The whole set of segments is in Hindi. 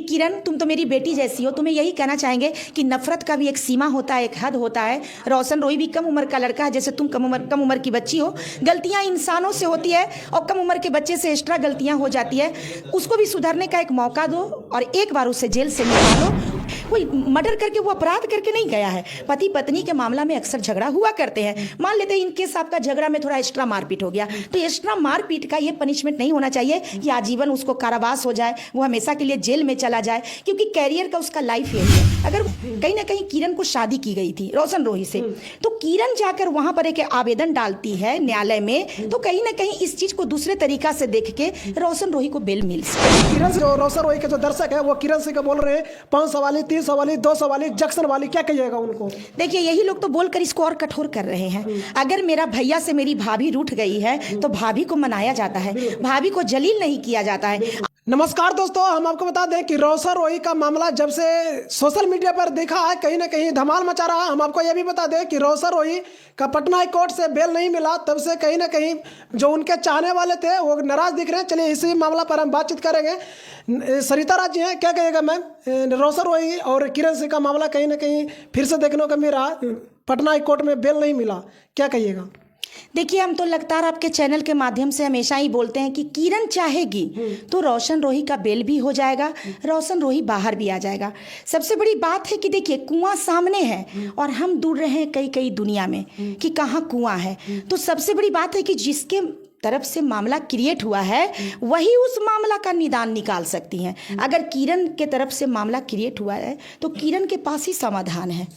किरण, तुम तो मेरी बेटी जैसी हो, तुम्हें यही कहना चाहेंगे कि नफरत का भी एक सीमा होता है, एक हद होता है। रोशन रोही भी कम उम्र का लड़का है, जैसे तुम कम उम्र की बच्ची हो। गलतियां इंसानों से होती है और कम उम्र के बच्चे से एक्स्ट्रा गलतियां हो जाती है। उसको भी सुधरने का एक मौका दो और एक बार उसे जेल से निकालो। कोई मर्डर करके, वो अपराध करके नहीं गया है। पति पत्नी के मामला में अक्सर झगड़ा हुआ करते हैं। मान लेते हैं इनके साथ का झगड़ा में थोड़ा एक्स्ट्रा मारपीट हो गया, तो एक्स्ट्रा मारपीट का ये पनिशमेंट नहीं होना चाहिए कि आजीवन उसको कारावास हो जाए, वो हमेशा के लिए जेल में चला जाए, क्योंकि कैरियर का उसका लाइफ यही है। अगर कहीं ना कहीं किरण को शादी की गई थी रोशन रोही से, तो किरण जाकर वहां पर एक आवेदन डालती है न्यायालय में, तो कहीं ना कहीं इस चीज को दूसरे तरीका से देख के रोशन रोही को बेल मिल सकती। किरण से रोशन रोही के जो दर्शक है वो किरण से बोल रहे हैं 500 वाली, 300 वाली, 200 वाली, जैक्सन वाली, क्या कहिएगा उनको? देखिए, यही लोग तो बोलकर इसको और कठोर कर रहे हैं। अगर मेरा भैया से मेरी भाभी रूठ गई है तो भाभी को मनाया जाता है, भाभी को जलील नहीं किया जाता है। नमस्कार दोस्तों, हम आपको बता दें कि रोशन रोही का मामला जब से सोशल मीडिया पर देखा है, कहीं ना कहीं धमाल मचा रहा है। हम आपको यह भी बता दें कि रोशन रोही का पटना हाई कोर्ट से बेल नहीं मिला, तब से कहीं ना कहीं जो उनके चाहने वाले थे वो नाराज दिख रहे हैं। चलिए इसी मामला पर हम बातचीत करेंगे। सरिता राज जी हैं, क्या कहिएगा मैम? रोशन रोही और किरण सिंह का मामला कहीं ना कहीं फिर से देखने को मिला, पटना हाई कोर्ट में बेल नहीं मिला, क्या कहिएगा? देखिए, हम तो लगातार आपके चैनल के माध्यम से हमेशा ही बोलते हैं कि किरण चाहेगी तो रोशन रोही का बेल भी हो जाएगा, रोशन रोही बाहर भी आ जाएगा। सबसे बड़ी बात है कि देखिए, कुआं सामने है और हम दूर रहे हैं कई कई दुनिया में कि कहाँ कुआं है। तो सबसे बड़ी बात है कि जिसके तरफ से मामला क्रिएट हुआ है वही उस मामला का निदान निकाल सकती हैं। अगर किरण के तरफ से मामला क्रिएट हुआ है तो किरण के पास ही समाधान है।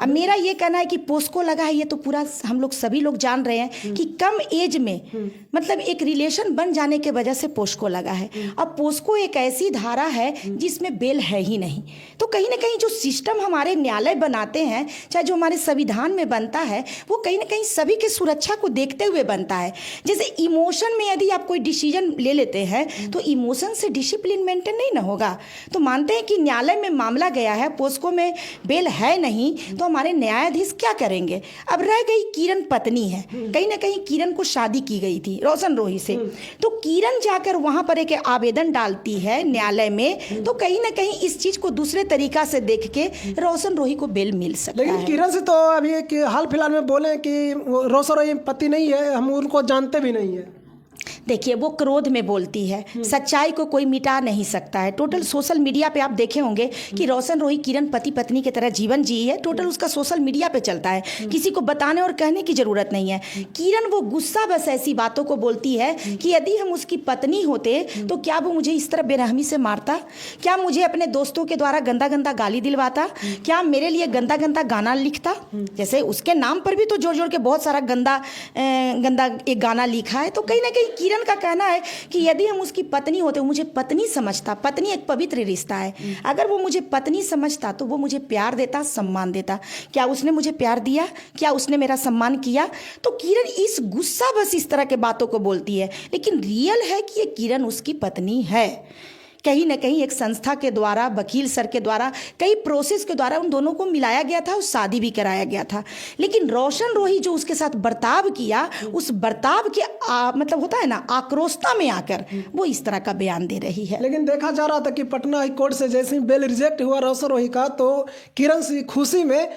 अब मेरा ये कहना है कि पोस्को लगा है, ये तो पूरा हम लोग सभी लोग जान रहे हैं कि कम एज में मतलब एक रिलेशन बन जाने के वजह से पोस्को लगा है। अब पोस्को एक ऐसी धारा है जिसमें बेल है ही नहीं। तो कहीं ना कहीं जो सिस्टम हमारे न्यायालय बनाते हैं, चाहे जो हमारे संविधान में बनता है, वो कहीं ना कहीं सभी की सुरक्षा को देखते हुए बनता है। जैसे इमोशन में यदि आप कोई डिसीजन ले लेते हैं तो इमोशन से डिसिप्लिन मेंटेन नहीं ना होगा। तो मानते हैं कि न्यायालय में मामला गया है, पोस्को में बेल है नहीं, तो हमारे न्यायाधीश क्या करेंगे? अब रह गई किरण पत्नी है, कहीं ना कहीं किरण को शादी की गई थी रोशन रोही से, तो किरण जाकर वहां पर एक आवेदन डालती है न्यायालय में, तो कहीं ना कहीं इस चीज को दूसरे तरीका से देख के रोशन रोही को बेल मिल सकता है। लेकिन किरण से तो अभी हाल फिलहाल में बोले कि रोशन रोही पति नहीं है, हम उनको जानते भी नहीं है। देखिए, वो क्रोध में बोलती है, सच्चाई को कोई मिटा नहीं सकता है। टोटल सोशल मीडिया पे आप देखे होंगे कि रोशन रोही किरण पति पत्नी की तरह जीवन जी है, टोटल उसका सोशल मीडिया पे चलता है, किसी को बताने और कहने की जरूरत नहीं है। किरण वो गुस्सा बस ऐसी बातों को बोलती है कि यदि हम उसकी पत्नी होते तो क्या वो मुझे इस तरह बेरहमी से मारता, क्या मुझे अपने दोस्तों के द्वारा गंदा गंदा गाली दिलवाता, क्या मेरे लिए गंदा गंदा गाना लिखता। जैसे उसके नाम पर भी तो जोड़ जोड़ के बहुत सारा गंदा गंदा एक गाना लिखा है। तो कहीं ना कहीं किरण का कहना है कि यदि हम उसकी पत्नी होते, वो मुझे पत्नी समझता, पत्नी एक पवित्र रिश्ता है, अगर वो मुझे पत्नी समझता तो वो मुझे प्यार देता, सम्मान देता। क्या उसने मुझे प्यार दिया? क्या उसने मेरा सम्मान किया? तो किरण इस गुस्सा बस इस तरह के बातों को बोलती है, लेकिन रियल है कि ये किरण उसकी पत्नी है। कहीं ना कहीं एक संस्था के द्वारा, वकील सर के द्वारा, कई प्रोसेस के द्वारा उन दोनों को मिलाया गया था और शादी भी कराया गया था। लेकिन रोशन रोही जो उसके साथ बर्ताव किया, उस बर्ताव के मतलब होता है ना, आक्रोशता में आकर वो इस तरह का बयान दे रही है। लेकिन देखा जा रहा था कि पटना हाई कोर्ट से जैसे ही बेल रिजेक्ट हुआ रोशन रोही का, तो किरण सिंह खुशी में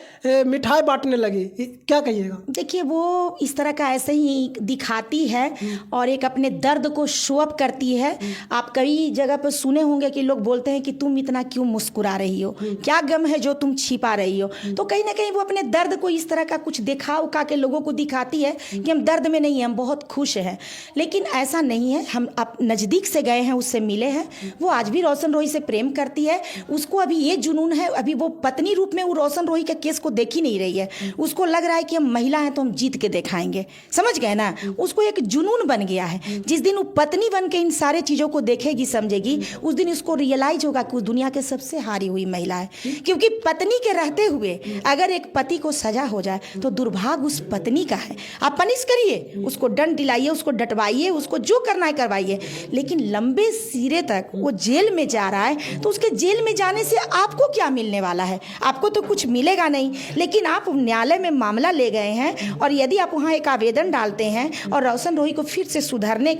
मिठाई बांटने लगी, क्या कहिएगा? देखिए, वो इस तरह का ऐसे ही दिखाती है और एक अपने दर्द को शो अप करती है। आप कई जगह पर सुने होंगे कि लोग बोलते हैं कि तुम इतना क्यों मुस्कुरा रही हो, क्या गम है जो तुम छिपा रही हो। तो कहीं ना कहीं वो अपने दर्द को इस तरह का कुछ दिखा उखा के लोगों को दिखाती है कि हम दर्द में नहीं हैं, हम बहुत खुश हैं। लेकिन ऐसा नहीं है। हम अब नज़दीक से गए हैं, उससे मिले हैं, वो आज भी रोशन रोही से प्रेम करती है। उसको अभी ये जुनून है, अभी वो पत्नी रूप में वो रोशन रोही के केस को देख ही नहीं रही है। उसको लग रहा है कि हम महिला हैं तो हम जीत के दिखाएंगे, समझ गए ना? उसको एक जुनून बन गया है। जिस दिन वो पत्नी बन के इन सारे चीज़ों को देखेगी, समझेगी, उस दिन उसको रियलाइज होगा कि वो दुनिया के सबसे हारी हुई महिला है। क्योंकि पत्नी के रहते हुए अगर एक पति को सजा हो जाए तो दुर्भाग्य उस पत्नी का है। आप पनिश करिए, उसको दंड दिलाइए, उसको डटवाइए, उसको जो करना है करवाइए, लेकिन लंबे सिरे तक वो जेल में जा रहा है तो उसके जेल में जाने से आपको क्या मिलने वाला है? आपको तो कुछ मिलेगा नहीं। लेकिन आप न्यायालय में मामला ले गए हैं और यदि आप वहाँ एक आवेदन डालते हैं और रोशन रोही को फिर से सुधारने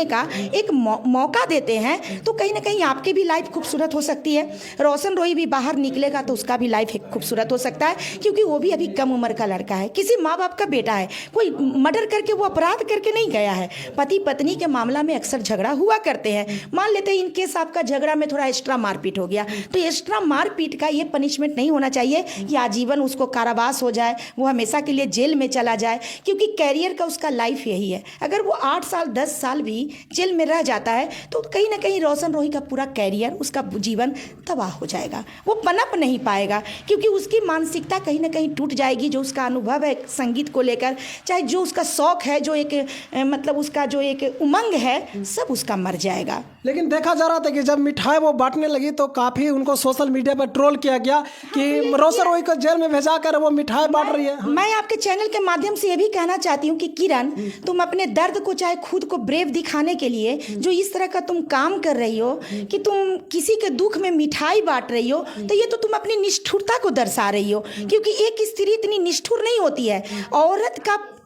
का एक मौका देते हैं, तो कहीं कहीं ना कहीं आपकी भी लाइफ खूबसूरत हो सकती है। रोशन रोही भी बाहर निकलेगा तो उसका भी लाइफ एक खूबसूरत हो सकता है, क्योंकि वो भी अभी कम उम्र का लड़का है, किसी माँ बाप का बेटा है, कोई मर्डर करके वो अपराध करके नहीं गया है। पति पत्नी के मामला में अक्सर झगड़ा हुआ करते हैं। मान लेते हैं इन केस आपका झगड़ा में थोड़ा एक्स्ट्रा मारपीट हो गया, तो एक्स्ट्रा मारपीट का ये पनिशमेंट नहीं होना चाहिए कि आजीवन उसको कारावास हो जाए, वो हमेशा के लिए जेल में चला जाए, क्योंकि कैरियर का उसका लाइफ यही है। अगर वो 8 साल 10 साल भी जेल में रह जाता है तो कहीं ना कहीं रोशन रोही का पूरा कैरियर, उसका जीवन तबाह हो जाएगा। वो पनप नहीं पाएगा, क्योंकि उसकी मानसिकता कहीं ना कहीं टूट जाएगी। जो उसका अनुभव है संगीत को लेकर, चाहे जो उसका शौक है, जो एक मतलब उसका जो एक उमंग है, सब उसका मर जाएगा। लेकिन देखा जा रहा था कि जब मिठाई वो बांटने लगी तो काफ़ी उनको सोशल मीडिया पर ट्रोल किया गया कि रोशन रोही को जेल में भेजा कर वो मिठाई बांट रही है। मैं आपके चैनल के माध्यम से ये भी कहना चाहती हूँ कि किरण, तुम अपने दर्द को, चाहे खुद को ब्रेव दिखाने के लिए जो इस तरह का तुम काम कर रही हो कि तुम किसी के दुख में मिठाई बांट रही हो, तो ये तो तुम अपनी निष्ठुरता को दर्शा रही हो, क्योंकि एक स्त्री इतनी निष्ठुर नहीं होती है।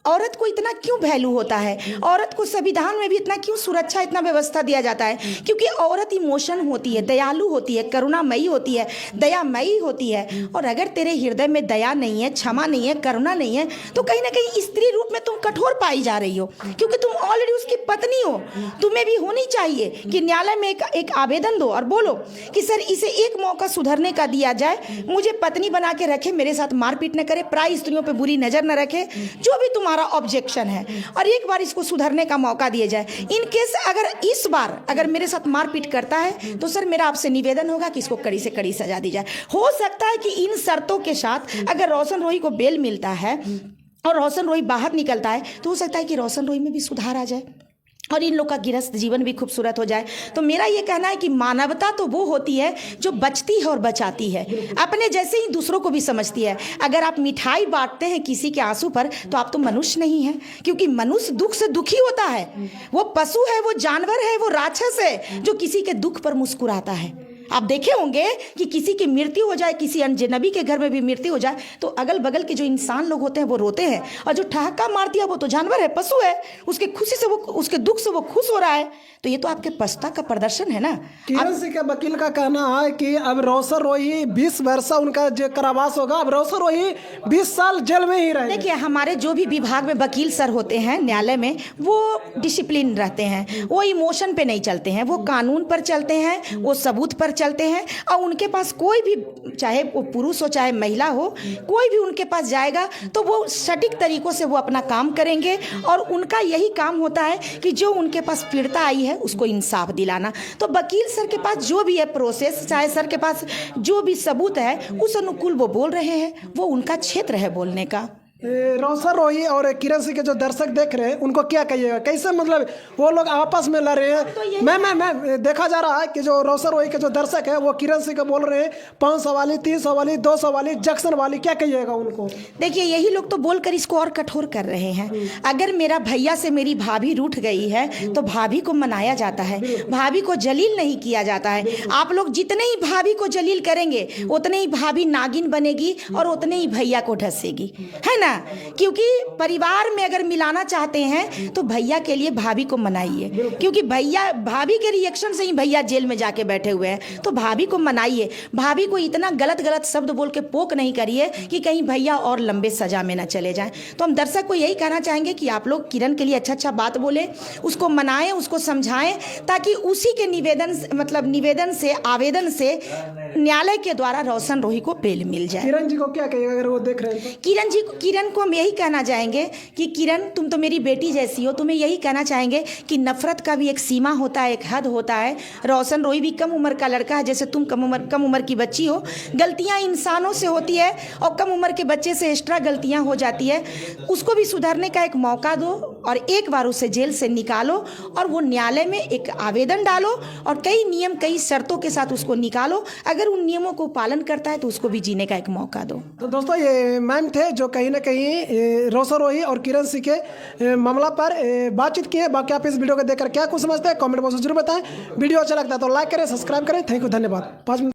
औरत को इतना क्यों वैल्यू होता है? औरत को संविधान में भी इतना क्यों सुरक्षा, इतना व्यवस्था दिया जाता है? क्योंकि औरत इमोशन होती है, दयालु होती है, करुणामयी होती है, दयामयी होती है। और अगर तेरे हृदय में दया नहीं है, क्षमा नहीं है, करुणा नहीं है, तो कहीं ना कहीं स्त्री रूप में तुम कठोर पाई जा रही हो, क्योंकि तुम ऑलरेडी उसकी पत्नी हो। तुम्हें भी होनी चाहिए कि न्यायालय में एक आवेदन दो और बोलो कि सर इसे एक मौका सुधरने का दिया जाए, मुझे पत्नी बना के रखे, मेरे साथ मारपीट न करे, प्राय स्त्रियों पर बुरी नजर न रखे, जो भी तुम्हारा ऑब्जेक्शन है, और एक बार इसको सुधरने का मौका दिया जाए। इन केस इस बार अगर मेरे साथ मारपीट करता है तो सर मेरा आपसे निवेदन होगा कि इसको कड़ी से कड़ी सजा दी जाए। हो सकता है कि इन शर्तों के साथ अगर रोशन रोही को बेल मिलता है और रोशन रोही बाहर निकलता है, तो हो सकता है कि रोशन रोही में भी सुधार आ जाए और इन लोग का गृहस्थ जीवन भी खूबसूरत हो जाए। तो मेरा ये कहना है कि मानवता तो वो होती है जो बचती है और बचाती है, अपने जैसे ही दूसरों को भी समझती है। अगर आप मिठाई बांटते हैं किसी के आंसू पर, तो आप तो मनुष्य नहीं हैं, क्योंकि मनुष्य दुख से दुखी होता है। वो पशु है, वो जानवर है, वो राक्षस है जो किसी के दुख पर मुस्कुराता है। आप देखे होंगे कि किसी की मृत्यु हो जाए, किसी अनजनबी के घर में भी मृत्यु हो जाए, तो अगल बगल के जो इंसान लोग होते हैं वो रोते हैं, और जो ठहाका मार दिया वो तो जानवर है, पशु है, उसके खुशी से वो, उसके दुख से वो खुश हो रहा है। तो ये तो आपके पछता का प्रदर्शन है ना। किरण सिंह के वकील का कहना है कि अब रोशन रोही 20 वर्ष उनका जो कारावास होगा, अब रोशन रोही 20 साल जेल में ही रहेंगे। देखिए, हमारे जो भी विभाग में वकील सर होते हैं न्यायालय में, वो डिसिप्लिन रहते हैं, वो इमोशन पे नहीं चलते हैं, वो कानून पर चलते हैं, वो सबूत पर चलते हैं। और उनके पास कोई भी, चाहे वो पुरुष हो चाहे महिला हो, कोई भी उनके पास जाएगा तो वो सटीक तरीकों से वो अपना काम करेंगे, और उनका यही काम होता है कि जो उनके पास पीड़िता आई है उसको इंसाफ दिलाना। तो वकील सर के पास जो भी है प्रोसेस, चाहे सर के पास जो भी सबूत है, उस अनुकूल वो बोल रहे हैं, वो उनका क्षेत्र है बोलने का। रोशन रोही और किरण सिंह के जो दर्शक देख रहे हैं उनको क्या कहिएगा, कैसे मतलब वो लोग आपस में लड़ रहे हैं? तो मैं देखा जा रहा है कि जो रोशन रोही के जो दर्शक है वो किरण सिंह को बोल रहे हैं 500 वाली, 300 वाली, 200 वाली, जंक्शन वाली, क्या कहिएगा उनको? देखिए, यही लोग तो बोलकर इसको और कठोर कर रहे हैं। अगर मेरा भैया से मेरी भाभी रूठ गई है तो भाभी को मनाया जाता है, भाभी को जलील नहीं किया जाता है। आप लोग जितने ही भाभी को जलील करेंगे उतने ही भाभी नागिन बनेगी और उतने ही भैया को ढसेगी, है ना। क्योंकि परिवार में अगर मिलाना चाहते हैं तो भैया के लिए भाभी को मनाइए, क्योंकि भैया, भाभी के रिएक्शन से ही भैया जेल में जाके बैठे हुए हैं। तो भाभी को मनाइए, भाभी को इतना गलत गलत शब्द बोल के पोक नहीं करिए कि कहीं भैया और लंबे सजा में ना चले जाएं। तो हम दर्शक को यही कहना चाहेंगे कि आप लोग किरण के लिए अच्छा अच्छा बात बोले, उसको मनाएं, उसको समझाएं, ताकि उसी के निवेदन से, आवेदन से न्यायालय के द्वारा रोशन रोही को बेल मिल जाए। किरण जी को क्या कहिएगा अगर वो देख रहे हैं? किरण को हम यही कहना चाहेंगे कि किरण, तुम तो मेरी बेटी जैसी हो, तुम्हें यही कहना चाहेंगे कि नफरत का भी एक सीमा होता है, एक हद होता है। रोशन रोही भी कम उम्र का लड़का है, जैसे तुम कम उम्र की बच्ची हो। गलतियां इंसानों से होती है और कम उम्र के बच्चे से एक्स्ट्रा गलतियां हो जाती है। उसको भी सुधरने का एक मौका दो और एक बार उसे जेल से निकालो और वो न्यायालय में एक आवेदन डालो और कई नियम, कई शर्तों के साथ उसको निकालो। अगर उन नियमों को पालन करता है तो उसको भी जीने का एक मौका दो। तो दोस्तों, ये मैम थे जो कहीं ना कहीं रोशन रोही और किरण सिंह के मामला पर बातचीत किए। बाकी आप इस वीडियो को देखकर क्या कुछ समझते हैं कमेंट बॉक्स में जरूर बताएं। वीडियो अच्छा लगता है तो लाइक करें, सब्सक्राइब करें। थैंक यू, धन्यवाद। 5 मिनट